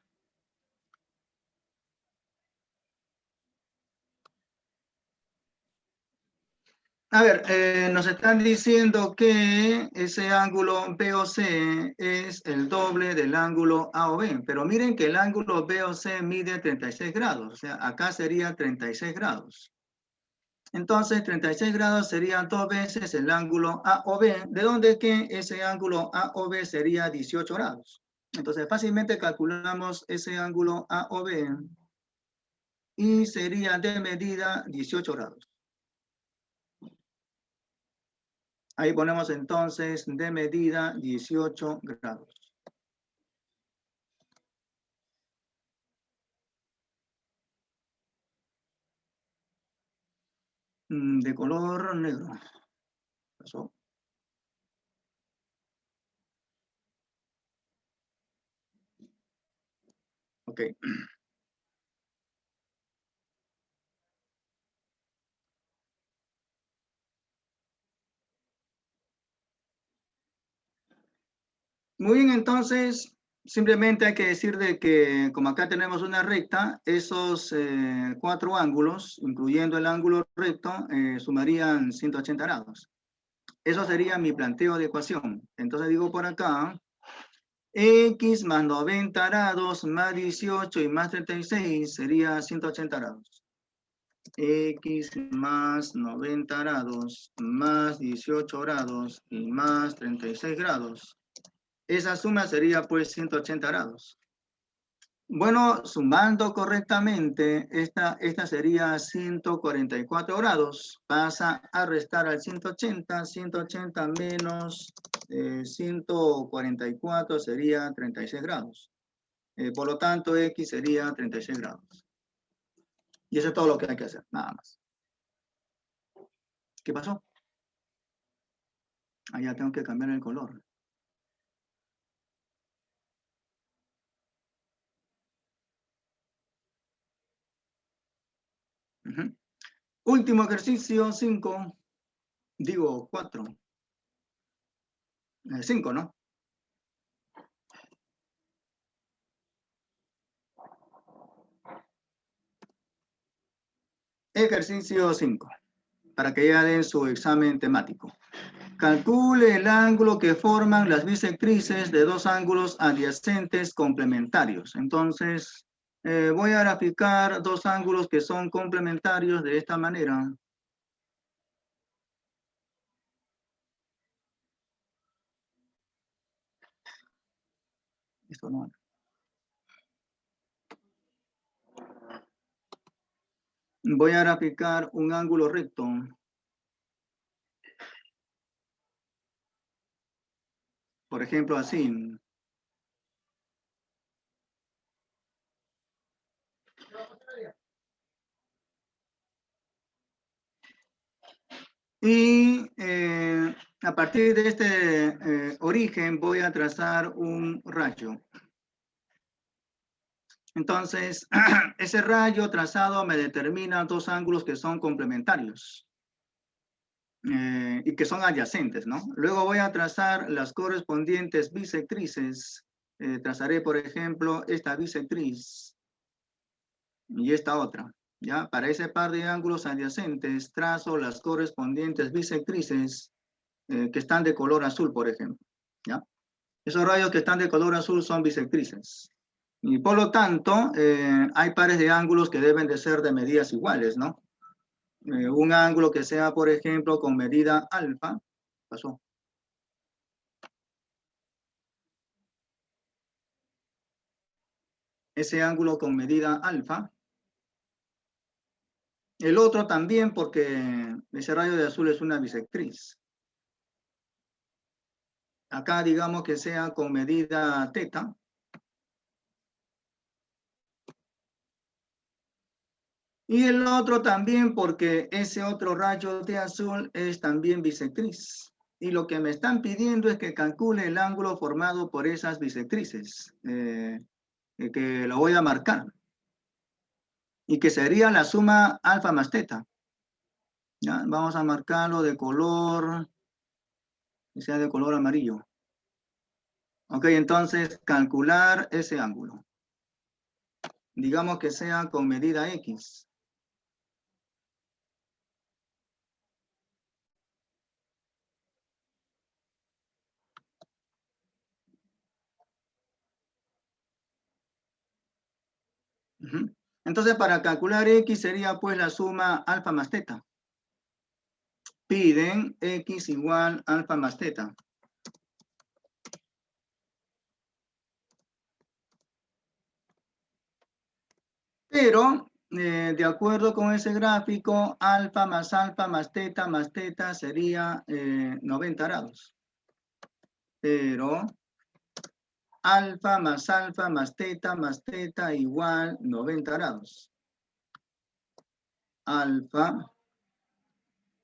A ver, nos están diciendo que ese ángulo BOC es el doble del ángulo AOB, pero miren que el ángulo BOC mide 36 grados, o sea, acá sería 36 grados. Entonces, 36 grados sería 2 veces el ángulo AOB, de donde que ese ángulo AOB sería 18 grados. Entonces, fácilmente calculamos ese ángulo AOB y sería de medida 18 grados. Ahí ponemos entonces de medida 18 grados. De color negro. ¿Pasó? Ok. Muy bien, entonces, simplemente hay que decir de que como acá tenemos una recta, esos 4 ángulos, incluyendo el ángulo recto, sumarían 180 grados. Eso sería mi planteo de ecuación. Entonces digo por acá, x más 90 grados más 18 y más 36 sería 180 grados. X más 90 grados más 18 grados y más 36 grados. Esa suma sería pues 180 grados. Bueno, sumando correctamente, esta sería 144 grados. Pasa a restar al 180, 180 menos 144 sería 36 grados. Por lo tanto, X sería 36 grados. Y eso es todo lo que hay que hacer, nada más. ¿Qué pasó? Allá tengo que cambiar el color. Último ejercicio, 5. Digo, 4. 5, ¿no? Ejercicio 5. Para que ya den su examen temático. Calcule el ángulo que forman las bisectrices de dos ángulos adyacentes complementarios. Entonces, voy a graficar dos ángulos que son complementarios de esta manera. Esto no. Voy a graficar un ángulo recto. Por ejemplo, así. Y a partir de este origen voy a trazar un rayo. Entonces, ese rayo trazado me determina dos ángulos que son complementarios y que son adyacentes, ¿no? Luego voy a trazar las correspondientes bisectrices. Trazaré, por ejemplo, esta bisectriz y esta otra. ¿Ya? Para ese par de ángulos adyacentes trazo las correspondientes bisectrices que están de color azul, por ejemplo. ¿Ya? Esos rayos que están de color azul son bisectrices. Y por lo tanto, hay pares de ángulos que deben de ser de medidas iguales, ¿no? Un ángulo que sea, por ejemplo, con medida alfa. Pasó. Ese ángulo con medida alfa. El otro también porque ese rayo de azul es una bisectriz. Acá digamos que sea con medida teta. Y el otro también porque ese otro rayo de azul es también bisectriz. Y lo que me están pidiendo es que calcule el ángulo formado por esas bisectrices, que lo voy a marcar. Y que sería la suma alfa más teta. ¿Ya? Vamos a marcarlo de color, que sea de color amarillo. Ok, entonces calcular ese ángulo. Digamos que sea con medida X. Entonces, para calcular X sería pues la suma alfa más teta. Piden X igual alfa más teta. Pero, de acuerdo con ese gráfico, alfa más teta sería 90 grados. Pero alfa más teta igual 90 grados. Alfa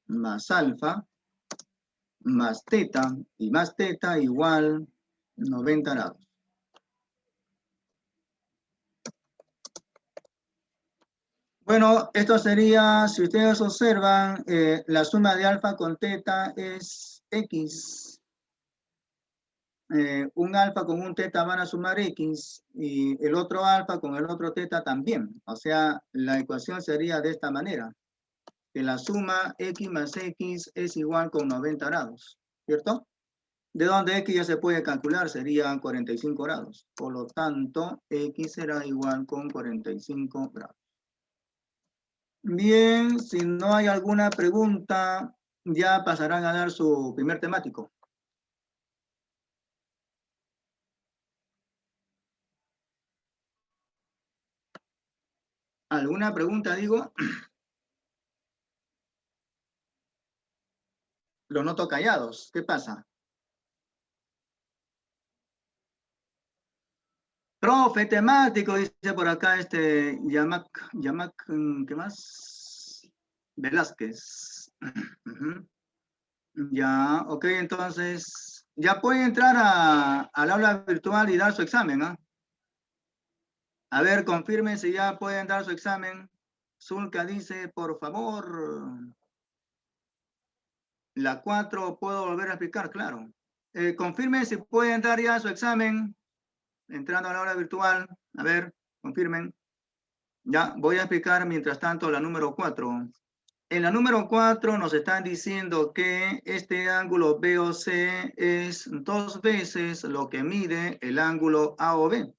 más teta y más teta igual 90 grados. Bueno, esto sería, si ustedes observan, la suma de alfa con teta es X. Un alfa con un teta van a sumar X y el otro alfa con el otro teta también. O sea, la ecuación sería de esta manera. Que la suma X más X es igual con 90 grados, ¿cierto? De donde X ya se puede calcular, serían 45 grados. Por lo tanto, X será igual con 45 grados. Bien, si no hay alguna pregunta, ya pasarán a dar su primer temático. ¿Alguna pregunta, digo? Los noto callados. ¿Qué pasa? Profe, temático, dice por acá Yamac, ¿qué más? Velázquez. Ya, ok, entonces, ya puede entrar al aula virtual y dar su examen, ¿ah? A ver, confirmen si ya pueden dar su examen. Zulka dice, por favor. La 4, ¿puedo volver a explicar? Claro. Confirmen si pueden dar ya su examen, entrando a la aula virtual. A ver, confirmen. Ya, voy a explicar mientras tanto la número 4. En la número 4 nos están diciendo que este ángulo BOC es 2 veces lo que mide el ángulo AOB.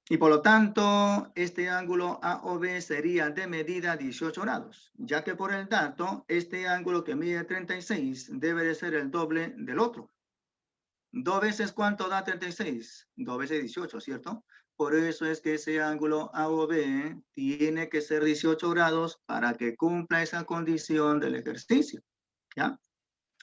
Y por lo tanto, este ángulo AOB sería de medida 18 grados, ya que por el dato, este ángulo que mide 36 debe de ser el doble del otro. 2 veces, ¿cuánto da 36? 2 veces 18, ¿cierto? Por eso es que ese ángulo AOB tiene que ser 18 grados para que cumpla esa condición del ejercicio, ¿ya?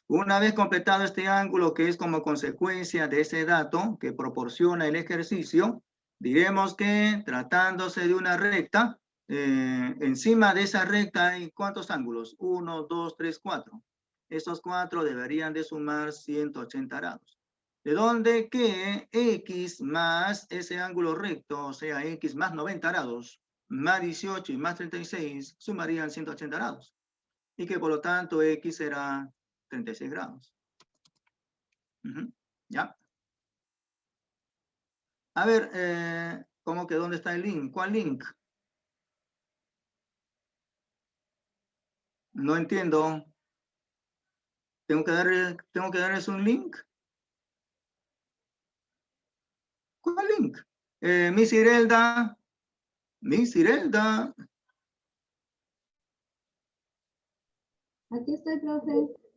Una vez completado este ángulo, que es como consecuencia de ese dato que proporciona el ejercicio, diremos que tratándose de una recta, encima de esa recta hay ¿cuántos ángulos? 1, 2, 3, 4. Esos 4 deberían de sumar 180 grados. De donde que X más ese ángulo recto, o sea, X más 90 grados, más 18 y más 36, sumarían 180 grados. Y que por lo tanto X será 36 grados. ¿Ya? A ver, ¿cómo que dónde está el link? ¿Cuál link? No entiendo. ¿Tengo que darles un link? ¿Cuál link? Miss Irelda. Miss Irelda. Aquí estoy, profe.